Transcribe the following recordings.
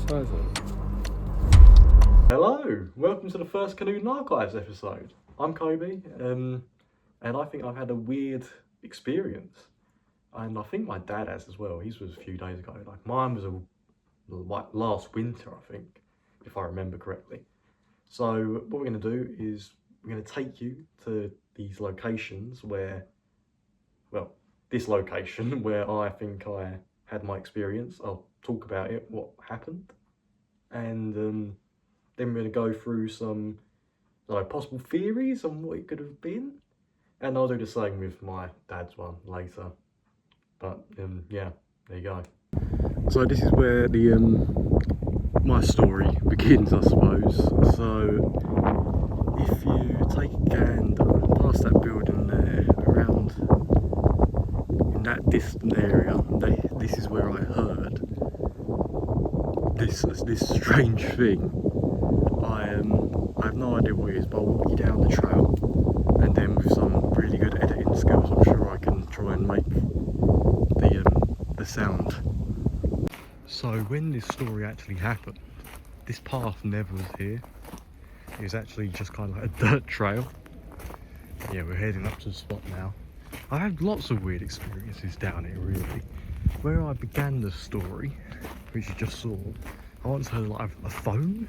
Where is it? Hello, welcome to the first Canoe and Archives episode. I'm Kobe, and I think I've had a weird experience, and I think my dad has as well. His was a few days ago. Like mine was last winter, I think, if I remember correctly. So what we're going to do is we're going to take you to these locations where, well, this location where I think I had my experience. I'll talk about it, what happened, and then we're going to go through some possible theories on what it could have been. And I'll do the same with my dad's one later. But yeah, there you go. So this is where the my story begins, I suppose. So if you take a gander past that building there, around in that distant area, this is where I heard this strange thing. I have no idea what it is, but I'll walk you down the trail, and then with some really good editing skills, I'm sure I can try and make the sound. So when this story actually happened, this path never was here. It was actually just kind of like a dirt trail. Yeah, we're heading up to the spot now. I had lots of weird experiences down here, really. Where I began the story, which you just saw, I once heard like a phone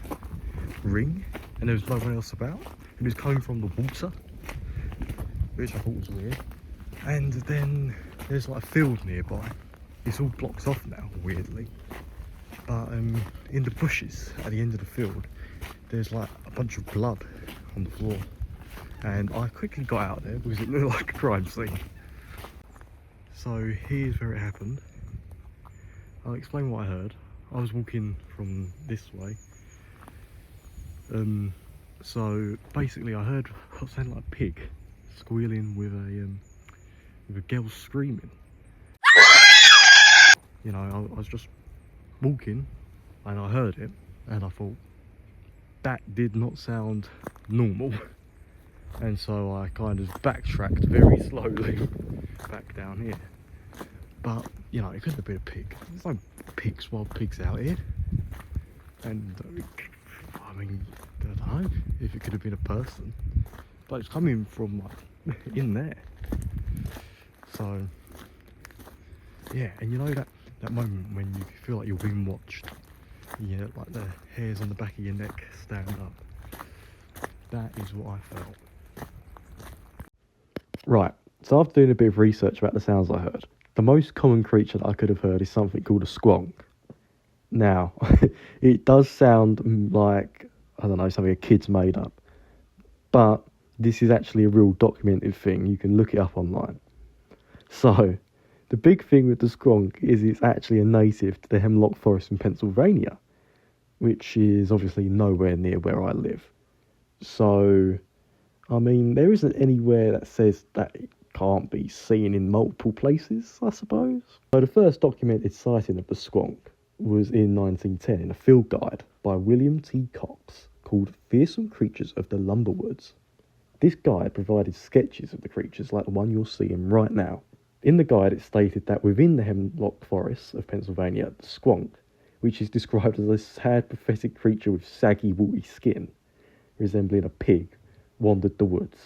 ring, and there was no one else about. It was coming from the water, which I thought was weird. And then there's like a field nearby. It's all blocked off now, weirdly. But in the bushes at the end of the field, there's like a bunch of blood on the floor. And I quickly got out there because it looked like a crime scene. So here's where it happened. I'll explain what I heard. I was walking from this way. So basically I heard what sounded like a pig squealing with a girl screaming. You know, I was just walking and I heard it, and I thought that did not sound normal. And so I kind of backtracked very slowly back down here. But, you know, it couldn't have been a pig. There's no wild pigs out here. And, I mean, I don't know if it could have been a person. But it's coming from, like, in there. So, yeah, and you know that moment when you feel like you're being watched? Yeah, like the hairs on the back of your neck stand up. That is what I felt. Right, so after doing a bit of research about the sounds I heard, the most common creature that I could have heard is something called a squonk. Now, it does sound like, I don't know, something a kid's made up, but this is actually a real documented thing. You can look it up online. So, the big thing with the squonk is it's actually a native to the hemlock forest in Pennsylvania, which is obviously nowhere near where I live. So, I mean, there isn't anywhere that says that it can't be seen in multiple places, I suppose. So the first documented sighting of the squonk was in 1910 in a field guide by William T. Cox called Fearsome Creatures of the Lumberwoods. This guide provided sketches of the creatures like the one you're seeing right now. In the guide it stated that within the hemlock forests of Pennsylvania, the squonk, which is described as a sad, pathetic creature with saggy, warty skin, resembling a pig, wandered the woods.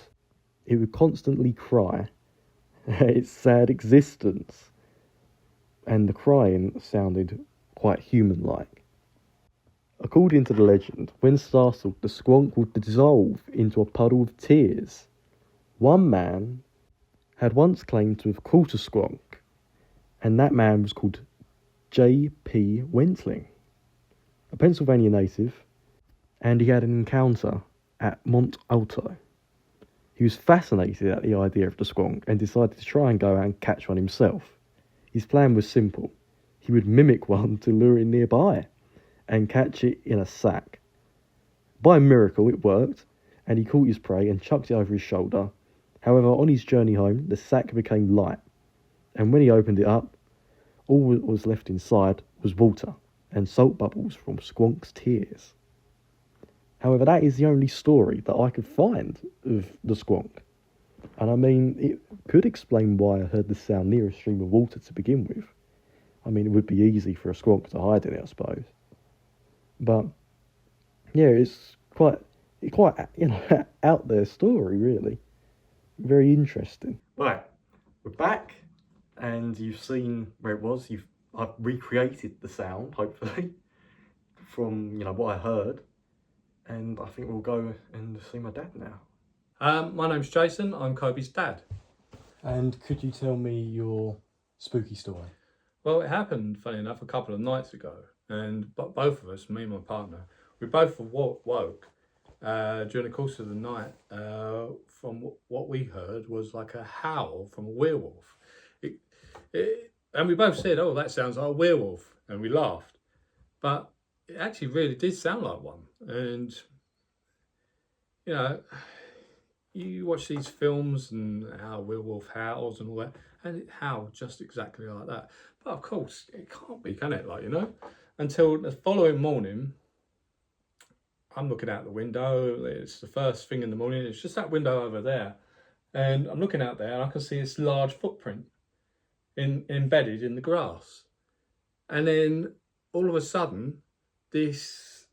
It would constantly cry its sad existence, and the crying sounded quite human-like. According to the legend, when startled, the squonk would dissolve into a puddle of tears. One man had once claimed to have caught a squonk, and that man was called J.P. Wentling, a Pennsylvania native, and he had an encounter at Mont Alto. He was fascinated at the idea of the squonk and decided to try and go out and catch one himself. His plan was simple. He would mimic one to lure it nearby and catch it in a sack. By a miracle, it worked, and he caught his prey and chucked it over his shoulder. However, on his journey home, the sack became light, and when he opened it up, all that was left inside was water and salt bubbles from Squonk's tears. However, that is the only story that I could find of the squonk. And I mean, it could explain why I heard the sound near a stream of water to begin with. I mean, it would be easy for a squonk to hide in it, I suppose. But yeah, it's quite out there story, really. Very interesting. Right, we're back, and you've seen where it was. I've recreated the sound, hopefully, from what I heard, and I think we'll go and see my dad now. My name's Jason. I'm Kobe's dad. And could you tell me your spooky story? Well, it happened, funny enough, a couple of nights ago, and both of us, me and my partner, we both woke during the course of the night from what we heard was like a howl from a werewolf. And we both said, "Oh, that sounds like a werewolf," and we laughed. But it actually really did sound like one. And you know, you watch these films and how a werewolf howls and all that, and it howled just exactly like that. But of course, it can't be, can it? Until the following morning, I'm looking out the window. It's the first thing in the morning. It's just that window over there, and I'm looking out there, and I can see this large footprint embedded in the grass. And then all of a sudden, this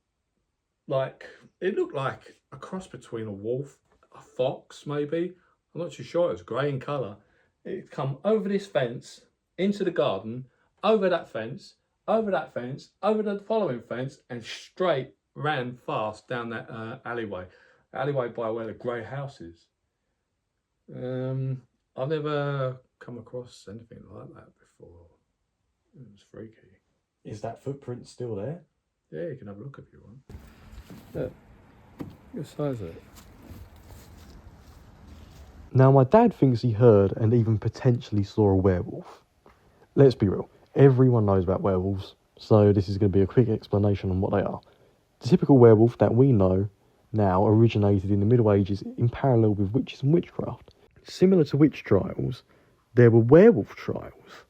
it looked like a cross between a wolf, a fox maybe. I'm not too sure. It was grey in colour. It come over this fence into the garden, over that fence, over that fence, over the following fence, and straight ran fast down that alleyway by where the grey house is. I've never come across anything like that before. It was freaky. Is that footprint still there? Yeah, you can have a look if you want. Look, what size is it? Now, my dad thinks he heard and even potentially saw a werewolf. Let's be real, everyone knows about werewolves, so this is going to be a quick explanation on what they are. The typical werewolf that we know now originated in the Middle Ages in parallel with witches and witchcraft. Similar to witch trials, there were werewolf trials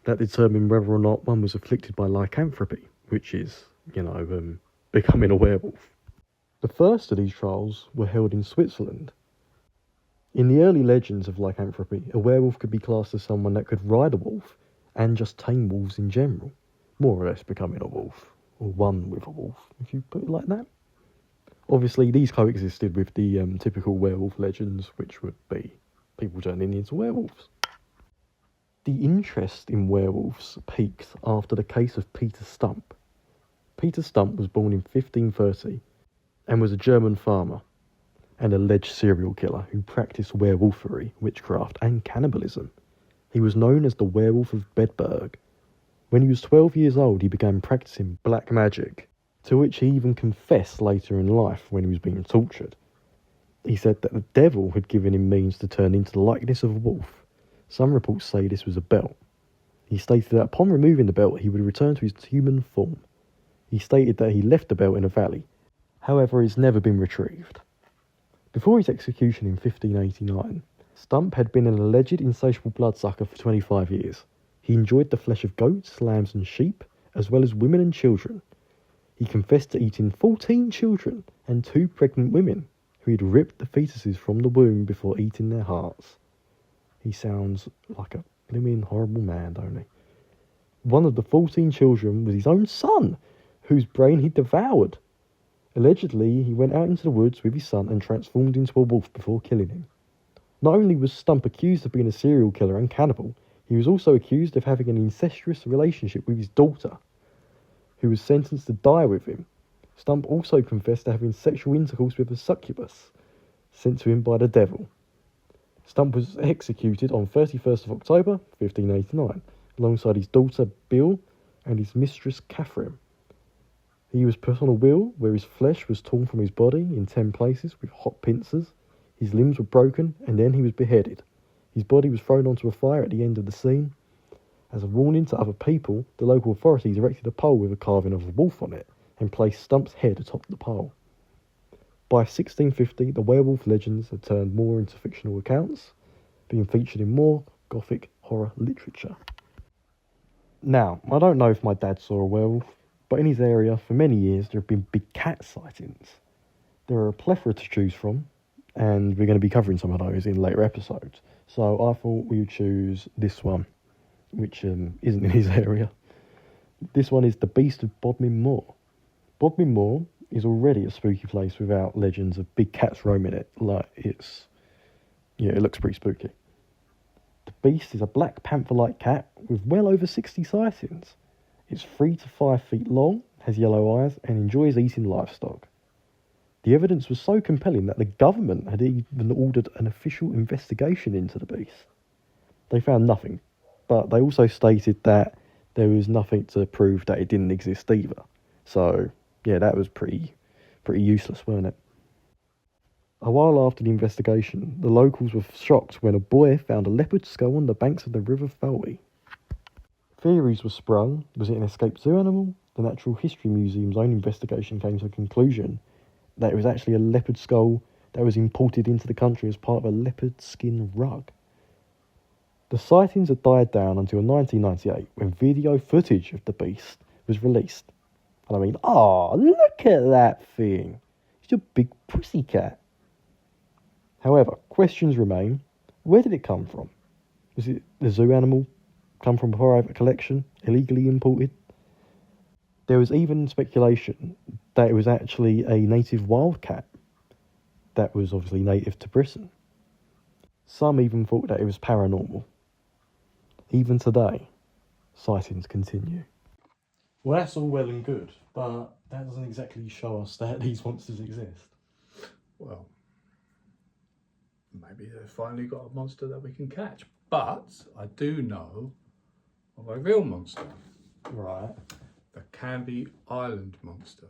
that determined whether or not one was afflicted by lycanthropy, which is, becoming a werewolf. The first of these trials were held in Switzerland. In the early legends of lycanthropy, a werewolf could be classed as someone that could ride a wolf and just tame wolves in general, more or less becoming a wolf, or one with a wolf, if you put it like that. Obviously, these coexisted with the typical werewolf legends, which would be people turning into werewolves. The interest in werewolves peaked after the case of Peter Stump. Peter Stump was born in 1530 and was a German farmer and alleged serial killer who practiced werewolfery, witchcraft and cannibalism. He was known as the Werewolf of Bedburg. When he was 12 years old, he began practicing black magic, to which he even confessed later in life when he was being tortured. He said that the devil had given him means to turn into the likeness of a wolf. Some reports say this was a belt. He stated that upon removing the belt, he would return to his human form. He stated that he left the belt in a valley. However, it's never been retrieved. Before his execution in 1589, Stump had been an alleged insatiable bloodsucker for 25 years. He enjoyed the flesh of goats, lambs and sheep, as well as women and children. He confessed to eating 14 children and 2 pregnant women, who he'd ripped the fetuses from the womb before eating their hearts. He sounds like a blimmin' horrible man, don't he? One of the 14 children was his own son, whose brain he devoured. Allegedly, he went out into the woods with his son and transformed into a wolf before killing him. Not only was Stump accused of being a serial killer and cannibal, he was also accused of having an incestuous relationship with his daughter, who was sentenced to die with him. Stump also confessed to having sexual intercourse with a succubus, sent to him by the devil. Stump was executed on 31st of October 1589, alongside his daughter Bill and his mistress Catherine. He was put on a wheel where his flesh was torn from his body in 10 places with hot pincers. His limbs were broken, and then he was beheaded. His body was thrown onto a fire at the end of the scene. As a warning to other people, the local authorities erected a pole with a carving of a wolf on it and placed Stump's head atop the pole. By 1650, the werewolf legends had turned more into fictional accounts, being featured in more gothic horror literature. Now, I don't know if my dad saw a werewolf, but in his area for many years there have been big cat sightings. There are a plethora to choose from, and we're going to be covering some of those in later episodes. So I thought we would choose this one, which isn't in his area. This one is the Beast of Bodmin Moor. Bodmin Moor is already a spooky place without legends of big cats roaming it. It looks pretty spooky. The beast is a black panther-like cat with well over 60 sightings. It's 3 to 5 feet long, has yellow eyes, and enjoys eating livestock. The evidence was so compelling that the government had even ordered an official investigation into the beast. They found nothing, but they also stated that there was nothing to prove that it didn't exist either. So, yeah, that was pretty useless, weren't it? A while after the investigation, the locals were shocked when a boy found a leopard skull on the banks of the River Felwey. Theories were sprung. Was it an escaped zoo animal? The Natural History Museum's own investigation came to the conclusion that it was actually a leopard skull that was imported into the country as part of a leopard skin rug. The sightings had died down until 1998 when video footage of the beast was released. And I mean, look at that thing! It's a big pussycat. However, questions remain. Where did it come from? Was it a zoo animal? Come from a private collection? Illegally imported? There was even speculation that it was actually a native wildcat that was obviously native to Britain. Some even thought that it was paranormal. Even today, sightings continue. Well, that's all well and good, but that doesn't exactly show us that these monsters exist. Well, maybe they've finally got a monster that we can catch. But I do know of a real monster. Right. The Canby Island monster.